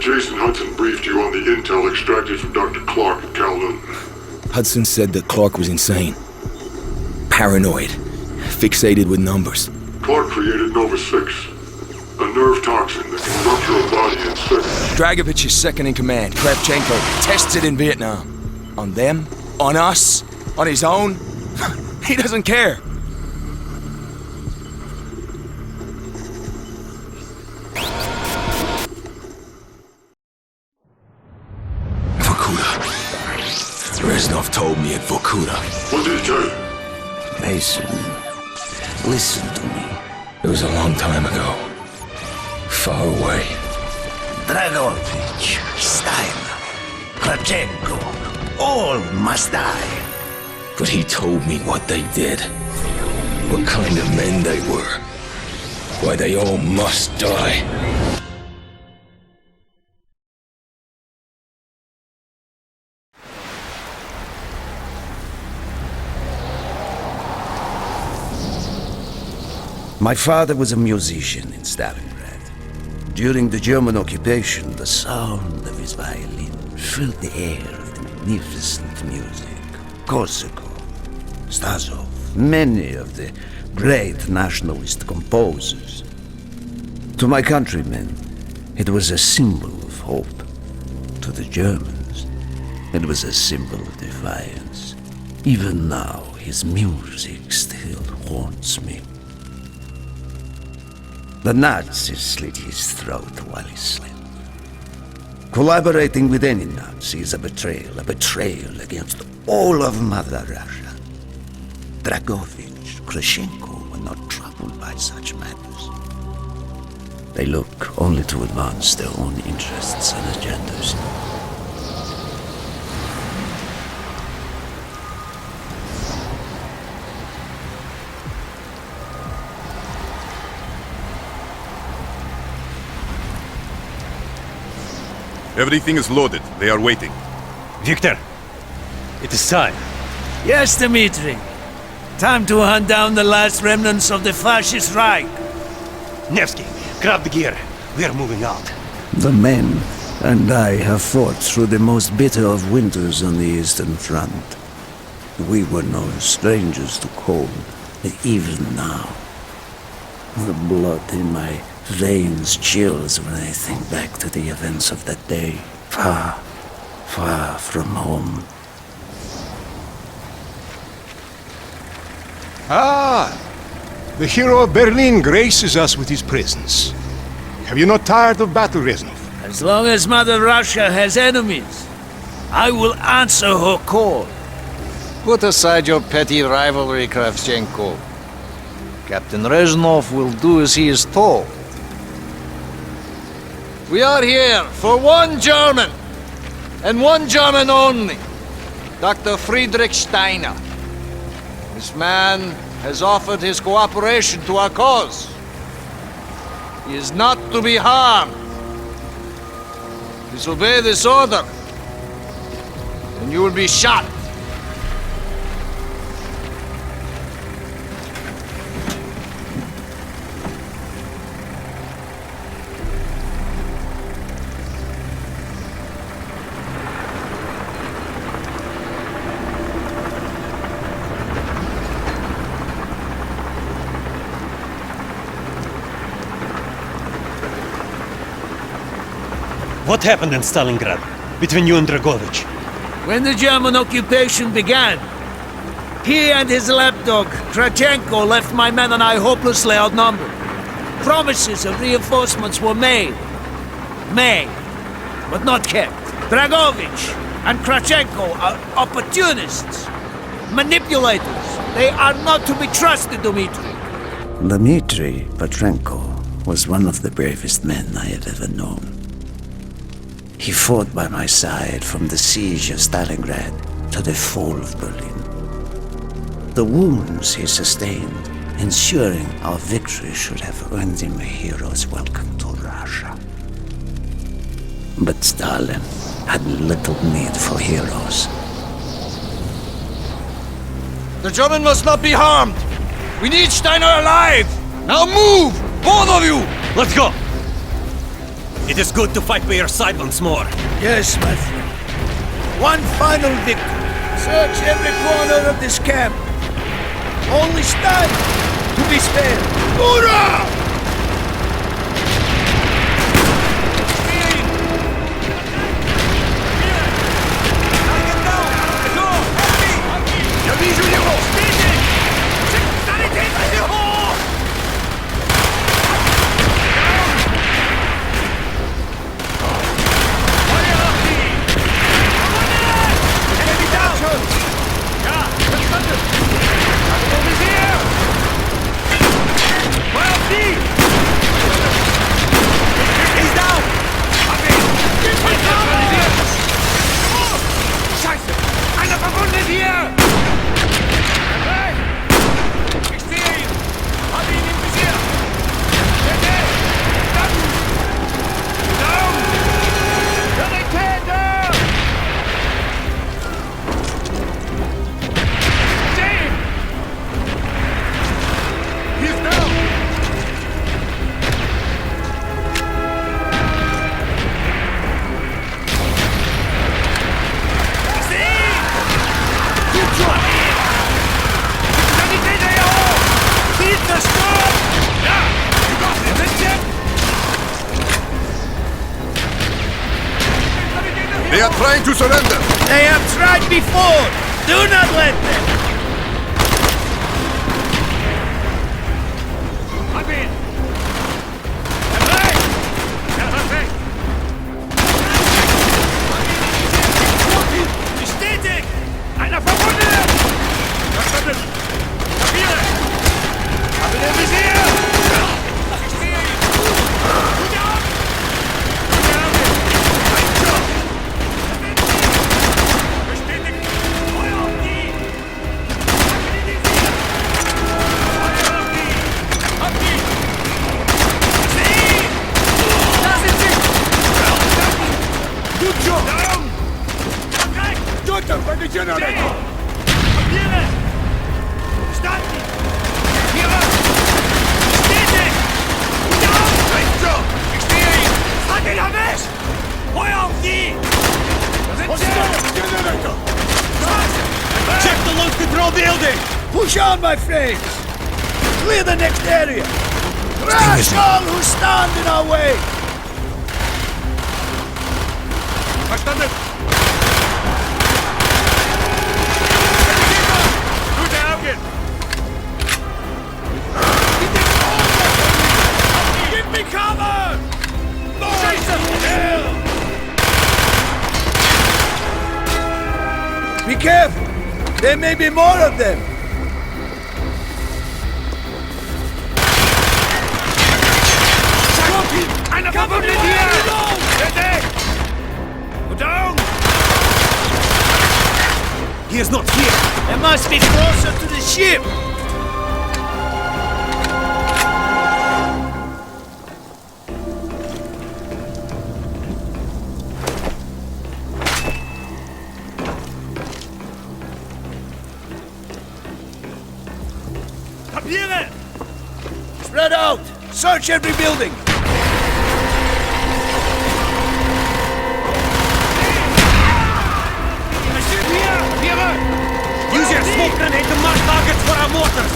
Jason Hudson briefed you on the intel extracted from Dr. Clark at Kowloon. Hudson said that Clark was insane. Paranoid. Fixated with numbers. Clark created Nova 6, a nerve toxin that can rupture a body in seconds. Dragovich's second in command, Kravchenko, tests it in Vietnam. On them? On us? On his own? He doesn't care. Vorkuta. Reznov told me at Vorkuta. What did he tell you? Mason, listen to me. It was a long time ago. Far away. Dragovich, Steiner, Kravchenko, all must die. But he told me what they did. What kind of men they were. Why they all must die. My father was a musician in Stalingrad. During the German occupation, the sound of his violin filled the air with magnificent music. Korsakov, Stasov, many of the great nationalist composers. To my countrymen, it was a symbol of hope. To the Germans, it was a symbol of defiance. Even now, his music still haunts me. The Nazis slit his throat while he slept. Collaborating with any Nazi is a betrayal against all of Mother Russia. Dragovich, Kravchenko were not troubled by such matters. They look only to advance their own interests and agendas. Everything is loaded. They are waiting. Victor, it is time. Yes, Dmitri. Time to hunt down the last remnants of the fascist Reich. Nevsky, grab the gear. We are moving out. The men and I have fought through the most bitter of winters on the Eastern Front. We were no strangers to cold, but even now, the blood in my veins chills when I think back to the events of that day, far, far from home. Ah, the hero of Berlin graces us with his presence. Have you not tired of battle, Reznov? As long as Mother Russia has enemies, I will answer her call. Put aside your petty rivalry, Kravchenko. Captain Reznov will do as he is told. We are here for one German, and one German only, Dr. Friedrich Steiner. This man has offered his cooperation to our cause. He is not to be harmed. Disobey this order, and you will be shot. What happened in Stalingrad between you and Dragovich? When the German occupation began, he and his lapdog, Kravchenko, left my men and I hopelessly outnumbered. Promises of reinforcements were made, but not kept. Dragovich and Kravchenko are opportunists, manipulators. They are not to be trusted, Dmitri. Dmitri Petrenko was one of the bravest men I have ever known. He fought by my side from the siege of Stalingrad to the fall of Berlin. The wounds he sustained, ensuring our victory, should have earned him a hero's welcome to Russia. But Stalin had little need for heroes. The German must not be harmed. We need Steiner alive. Now move, both of you. Let's go! It is good to fight by your side once more. Yes, my friend. One final victory. Search every corner of this camp. Only stand to be spared. Hoorah! Я вижу его! They are trying to surrender! They have tried before. Do not let them. Bestätigt! Einer Verbundene! Verstanden! Kapiere! Habe den Visier! Ich sehe ihn! Gute Augen! Gute Augen! Einschlag! Bestätigt! Feuer auf die! Packen die Visier! Feuer auf die! Auf die! Sie! Da sind sie! Gut schon! Darum! Bei den Generator! Papiere! Standen! Papiere! Bestätigt! Gute Augen! Recht so! Ich stehe ihn! Halt ihn am Weg! Feuer auf die! Da sind sie! Generator! Check the launch control building! Push on, my friends. Clear the next area. Crash all who stand in our way. Verstanden! Gute Augen! Give me cover! Scheiße! Be careful. There may be more of them. Einer verbunden hier! Bitte! Gute Augen! He is not here! They must be closer to the ship. Papiere! Spread out. Search every building. Papiere! Use your smoke grenade to mark targets for our mortars!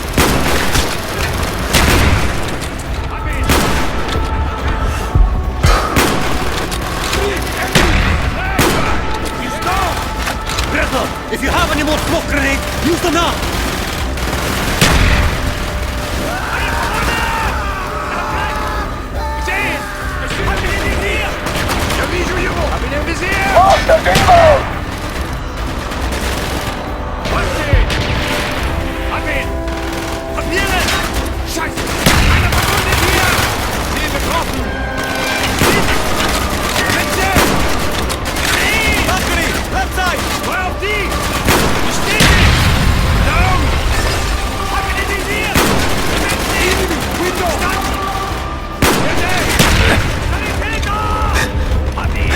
Gretel, if you have any more smoke grenade, use them now! Hab ihn im Visier! Hab ihn! Papiere! Scheiße! Einer verbunden hier! Sie betroffen! Spitze! Balcony! Left side! Feuer auf die! Bestätigt! Down! Hab ihn im Visier! Window! Bitte! Sanitäter! Hab ihn!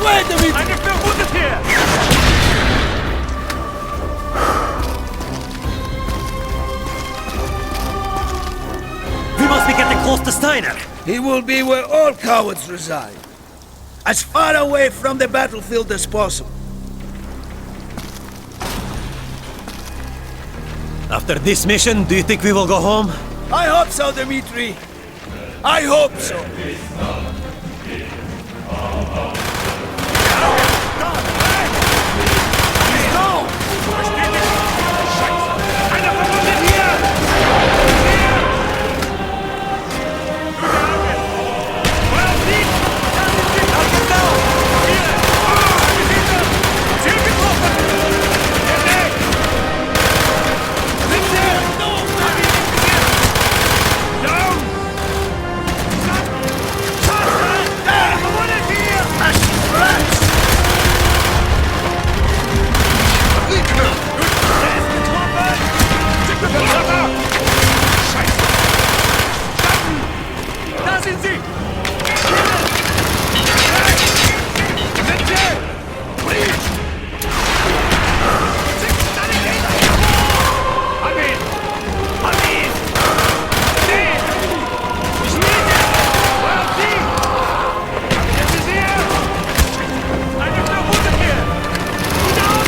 This way, Dmitri! Eine verwundet hier! We must be getting close to Steiner. He will be where all cowards reside. As far away from the battlefield as possible. After this mission, do you think we will go home? I hope so, Dmitri. I hope so. Einer verwundet hier! Feuer auf sie! Da sind sie! Auf genau! Hier! Angesiedelt! Ziel getroffen! Der Weg! Sind sie! Hab ihn nicht gesehen! Down! Einer verwundet hier! Der ist getroffen! Scheiße! Da sind sie! Sind sie! Breach! Sanitäter! Hab ihn! Hab ihn! Sie! Ich will sie! Feuer auf sie! Jetzt ist sie hier! Eine verwundet hier! Gut auf!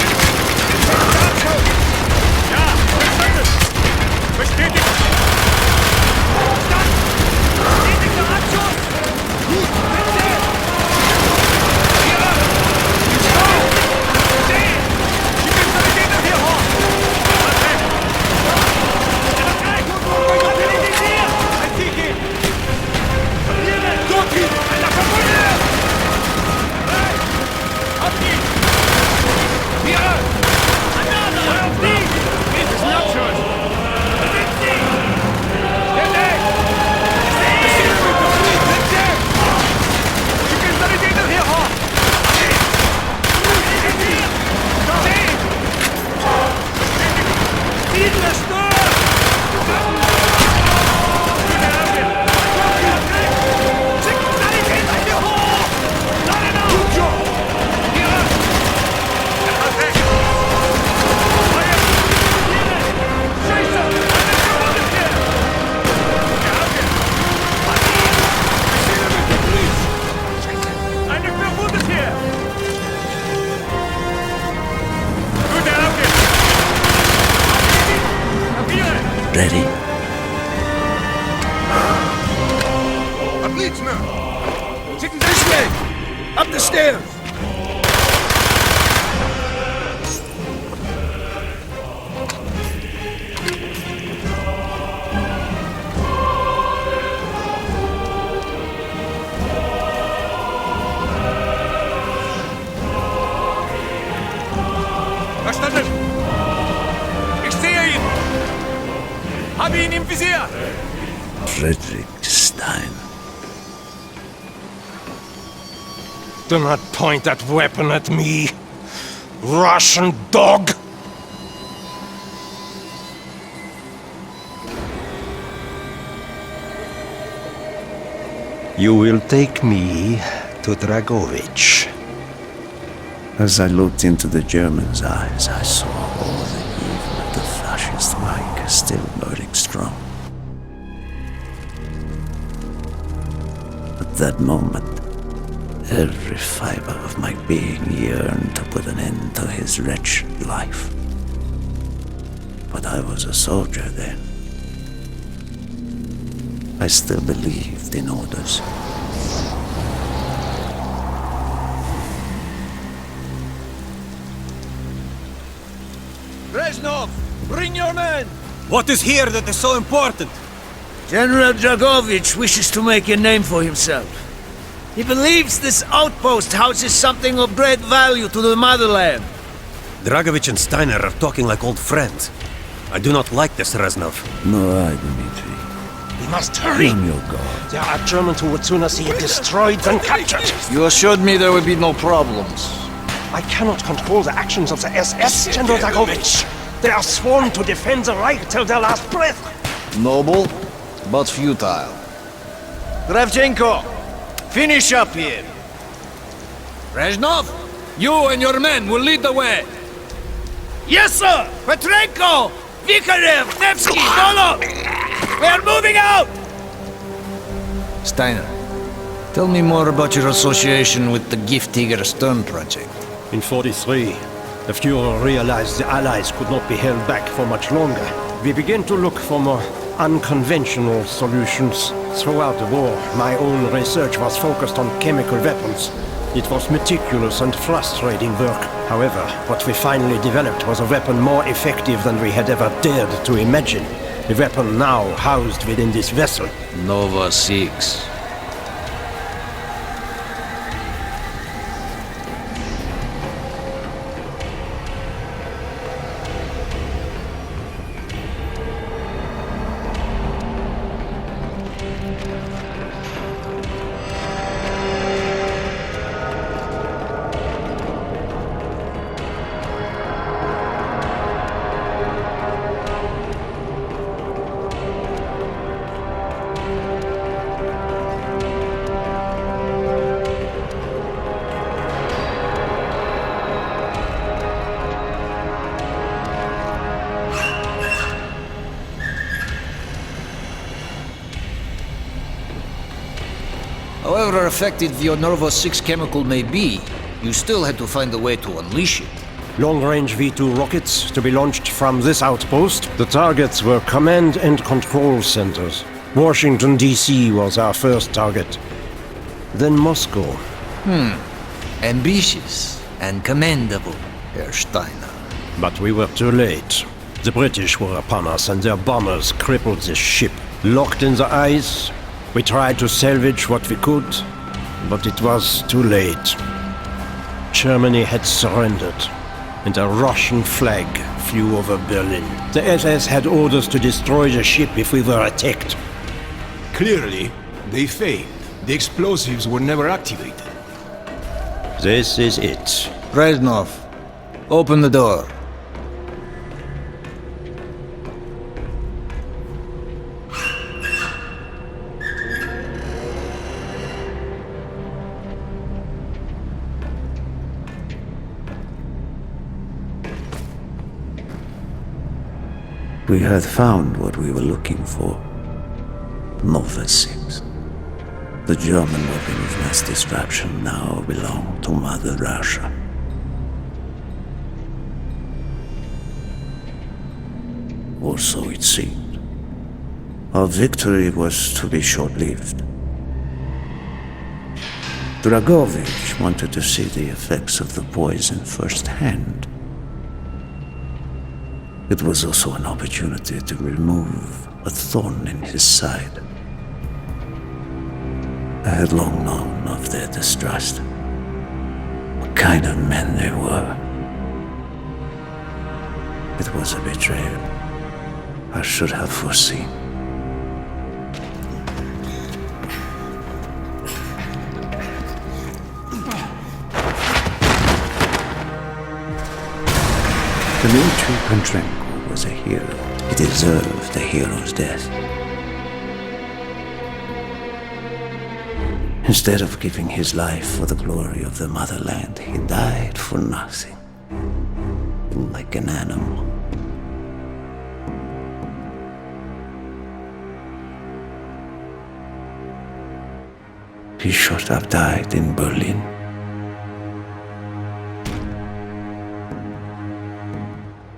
Ja, verstanden! Bestätigt! Stand! Tätiger Abschuss! Bitte! Hier! Stau! See! Schicken Sanitäter hier hoch! Perfekt! Mobilisiert! Ein Sieg geben! Verlieren! Doki! Einer verwundet! Hey! Auf ihn! Hier! Feuer auf sie! Das ist ein Abschuss! Da sind sie! Ständig! Sind sie! Schicken Sanitäter hier hoch! Siedler Sturm! Schicken Sanitäter hier hoch! Laden auf! Hier! Perfekt! Feuer! Scheiße! Eine verwundet hier! Wir haben ihn! Hat ihn! Maschine mit dem Blitz! Scheiße! Eine verwundet hier! Gute Auge! Papiere! Ready? Отлично! Schicken This way! Up the stairs! Verstanden! Ich sehe ihn! Habe ihn im Visier! Frederick Stein. Do not point that weapon at me, Russian dog! You will take me to Dragovich. As I looked into the German's eyes, I saw all the evil of the fascist Reich still burning strong. At that moment, every fiber of my being yearned to put an end to his wretched life. But I was a soldier then. I still believed in orders. Reznov! Bring your men! What is here that is so important? General Dragovich wishes to make a name for himself. He believes this outpost houses something of great value to the motherland. Dragovich and Steiner are talking like old friends. I do not like this, Reznov. Nor I, Dmitri. We must hurry! On your guard. There are Germans who would sooner see it destroyed than captured. You assured me there would be no problems. I cannot control the actions of the SS, General Dragovich. They are sworn to defend the Reich till their last breath. Noble, but futile. Kravchenko, finish up here. Reznov, you and your men will lead the way. Yes, sir! Petrenko! Vikarev! Nevsky! Dolov! We are moving out! Steiner, tell me more about your association with the Giftiger Stern project. In 43, the Fuhrer realized the Allies could not be held back for much longer. We began to look for more unconventional solutions. Throughout the war, my own research was focused on chemical weapons. It was meticulous and frustrating work. However, what we finally developed was a weapon more effective than we had ever dared to imagine. The weapon now housed within this vessel. Nova 6. However effective your Nova 6 chemical may be, you still had to find a way to unleash it. Long-range V2 rockets to be launched from this outpost. The targets were command and control centers. Washington, D.C. was our first target. Then Moscow. Ambitious and commendable, Herr Steiner. But we were too late. The British were upon us and their bombers crippled the ship. Locked in the ice, we tried to salvage what we could, but it was too late. Germany had surrendered, and a Russian flag flew over Berlin. The SS had orders to destroy the ship if we were attacked. Clearly, they failed. The explosives were never activated. This is it. Reznov, open the door. We had found what we were looking for. Nova 6. The German weapon of mass destruction now belonged to Mother Russia. Or so it seemed. Our victory was to be short-lived. Dragovich wanted to see the effects of the poison firsthand. It was also an opportunity to remove a thorn in his side. I had long known of their distrust, what kind of men they were. It was a betrayal I should have foreseen. Dmitri Petrenko was a hero. He deserved a hero's death. Instead of giving his life for the glory of the motherland, he died for nothing. Like an animal. He should have died in Berlin.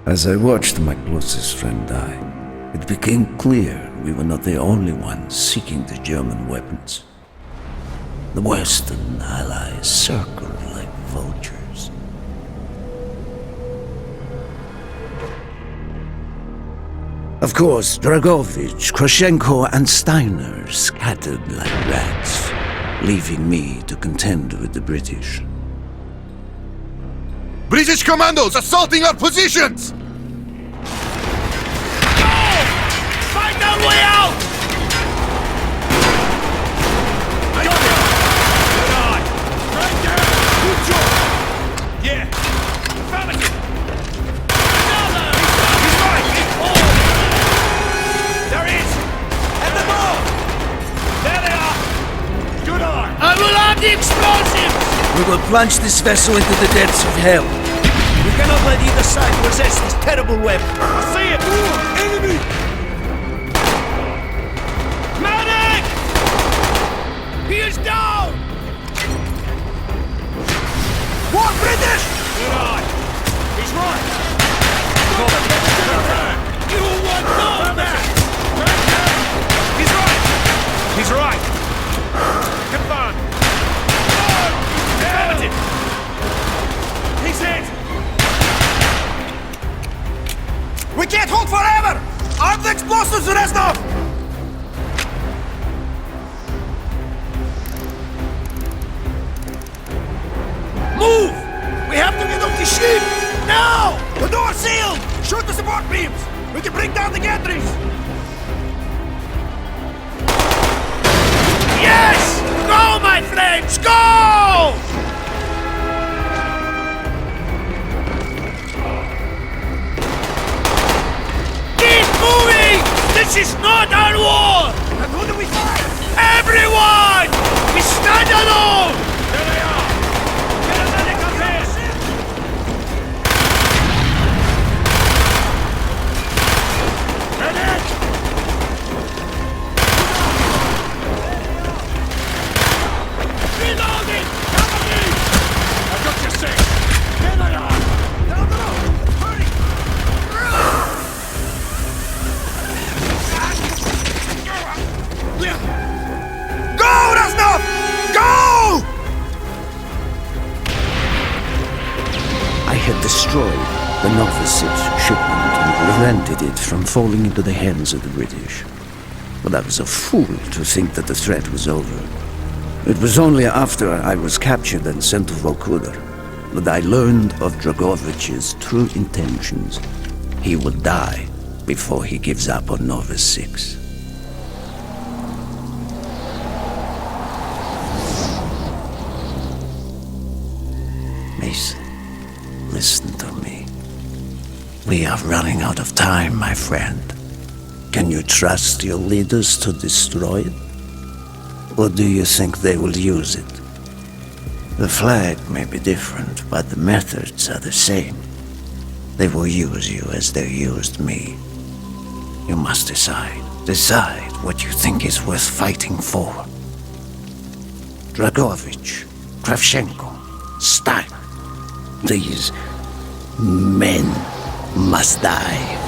As I watched my closest friend die, it became clear we were not the only ones seeking the German weapons. The Western Allies circled like vultures. Of course, Dragovich, Krashenko, and Steiner scattered like rats, leaving me to contend with the British. British commandos assaulting our positions! Find our way out! Yeah! Found it! There he is! At the ball! There they are! Good eye! I will add the explosives! We will plunge this vessel into the depths of hell. We cannot let either side possess this terrible weapon. I see it! Enemy! Medic! He is down! What, British? Good eye. He's right. You want no man! He's right! He's right! Confirmed! Affirmative! He's hit! We can't hold forever! Arm the explosives, Reznov! Move! We have to get off the ship! Now! The door's sealed! Shoot the support beams! We can bring down the gantries! Yes! Go, my friends! Go! Keep moving! This is not our war! And who do we fight? Everyone! We stand alone! There they are! Get a medic up here! Medic! Reloading! Cover me! I got you six! There they are! Down the road! Hurry! Go, Reznov! Go! I had destroyed the Nova 6 shipment and prevented it from falling into the hands of the British. But I was a fool to think that the threat was over. It was only after I was captured and sent to Vorkuta that I learned of Dragovich's true intentions. He would die before he gives up on Nova 6. Mason, listen to me. We are running out of time, my friend. Can you trust your leaders to destroy it? Or do you think they will use it? The flag may be different, but the methods are the same. They will use you as they used me. You must decide. Decide what you think is worth fighting for. Dragovich, Kravchenko, Stein. These men must die.